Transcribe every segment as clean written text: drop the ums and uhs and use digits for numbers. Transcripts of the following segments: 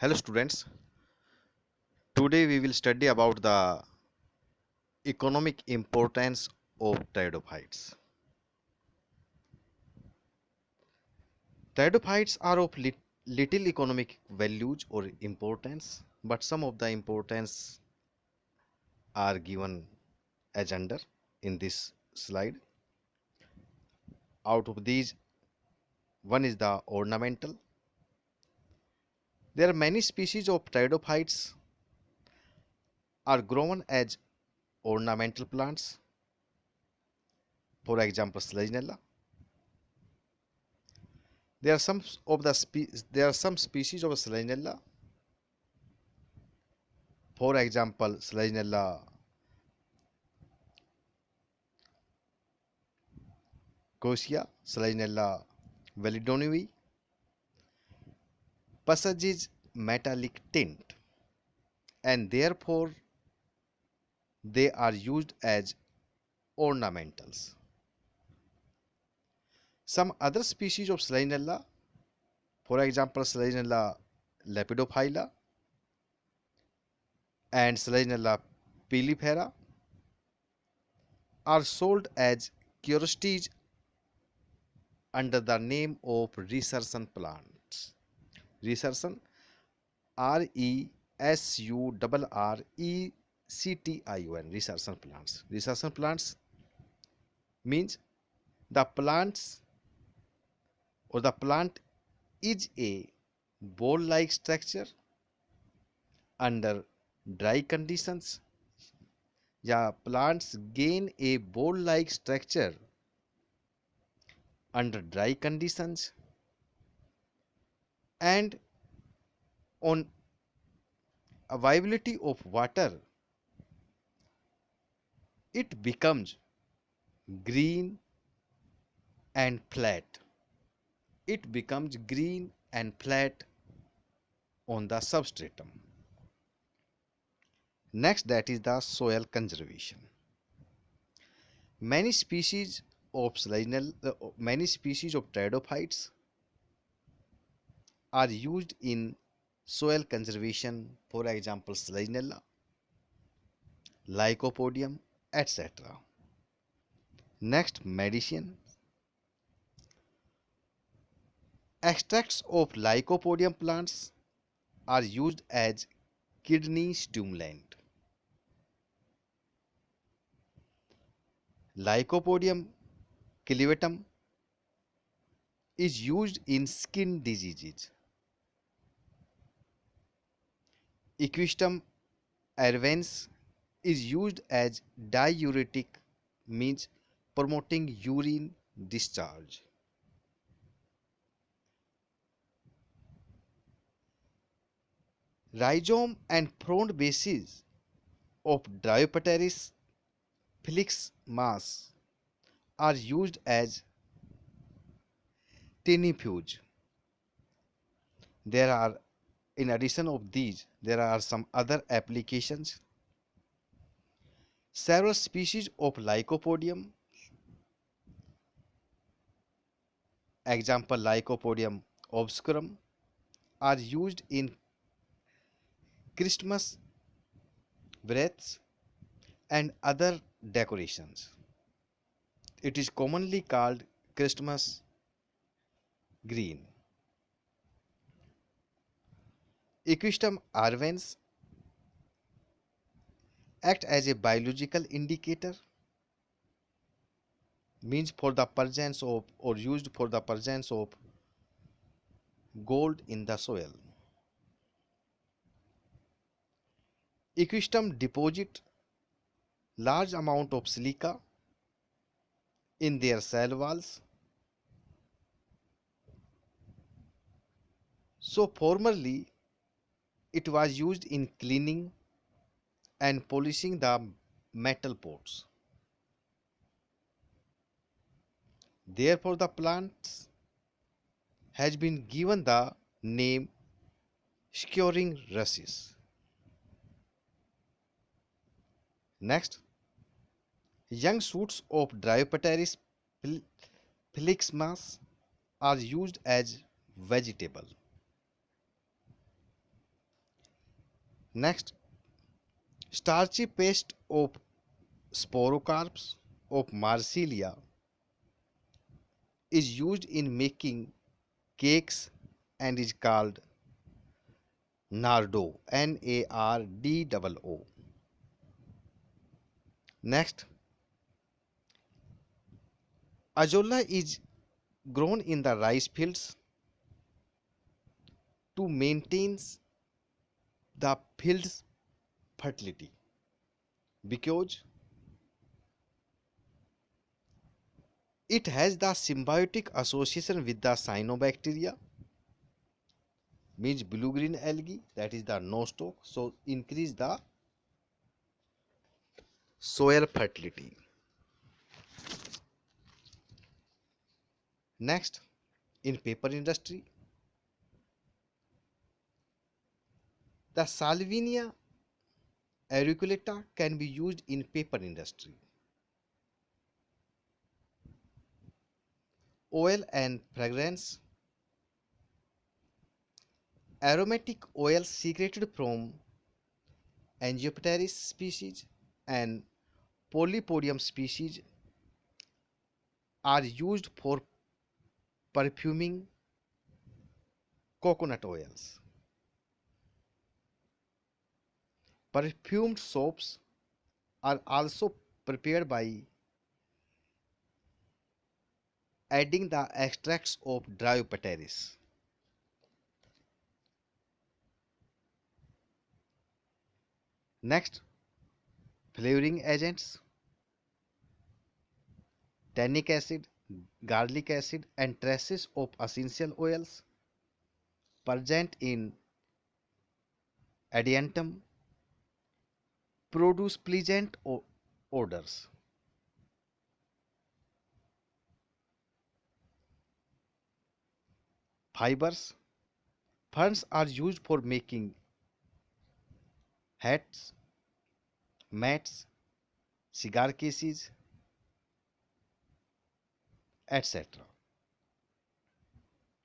Hello students, today we will study about the economic importance of pteridophytes. Pteridophytes are of little economic values or importance, but some of the importance are given as under in this slide. Out of these, one is the ornamental. There are many species of pteridophytes are grown as ornamental plants, for example, Selaginella. There are some species of Selaginella, for example, Selaginella Kosia, Selaginella validonii, possesses metallic tint and therefore they are used as ornamentals. Some other species of Selaginella, for example, Selaginella lepidophylla and Selaginella pilifera, are sold as curiosities under the name of resurson plants. Resurson, Resurrection, resurson plants. Resurson plants means the plants or the plant is a ball-like structure under dry conditions. Yeah, plants gain a ball-like structure under dry conditions and on availability of water it becomes green and flat. It becomes green and flat on the substratum. Next, that is the soil conservation. Many species of many species of pteridophytes are used in soil conservation, for example, Selaginella, Lycopodium, etc. Next, medicine. Extracts of Lycopodium plants are used as kidney stimulant. Lycopodium ciliatum is used in skin diseases. Equisetum arvens is used as diuretic, means promoting urine discharge. Rhizome and frond bases of Diopteris felix mass are used as tinifuge. There are, in addition of these, there are some other applications. Several species of Lycopodium, example Lycopodium obscurum, are used in Christmas wreaths and other decorations. It is commonly called Christmas green. Equisetum arvens act as a biological indicator, means for the presence of or used for the presence of gold in the soil. Equisetum deposit large amount of silica in their cell walls. So formerly it was used in cleaning and polishing the metal pots. Therefore the plants has been given the name scouring rushes. Next, young shoots of Diopteris felixmas are used as vegetable. Next, starchy paste of sporocarps of Marsilia is used in making cakes and is called nardo, Nardoo. Next, ajolla is grown in the rice fields to maintain the field's fertility because it has the symbiotic association with the cyanobacteria, means blue green algae, that is the nostoc, so increase the soil fertility. Next, in paper industry, the Salvinia auriculata can be used in paper industry. Oil and fragrance, aromatic oils secreted from Angiopteris species and Polypodium species are used for perfuming coconut oils. Perfumed soaps are also prepared by adding the extracts of Dryopteris. Next, flavoring agents, tannic acid, garlic acid, and traces of essential oils present in adiantum produce pleasant odors. Fibers, ferns are used for making hats, mats, cigar cases, etc.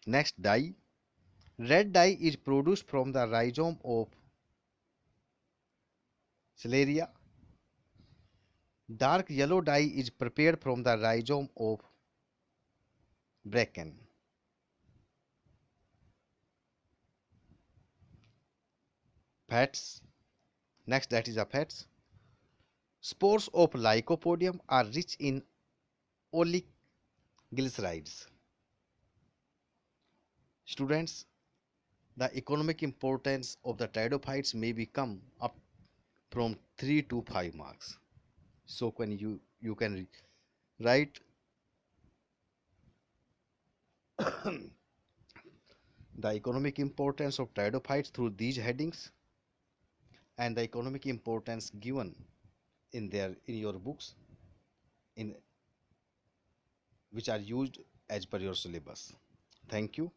Next, dye. Red dye is produced from the rhizome of Celeria. Dark yellow dye is prepared from the rhizome of Bracken. Fats. Next, that is the fats. Spores of Lycopodium are rich in oliglycerides. Students, the economic importance of the pteridophytes may become up from 3 to 5 marks. So when you can write the economic importance of pteridophytes through these headings and the economic importance given in your books in which are used as per your syllabus. Thank you.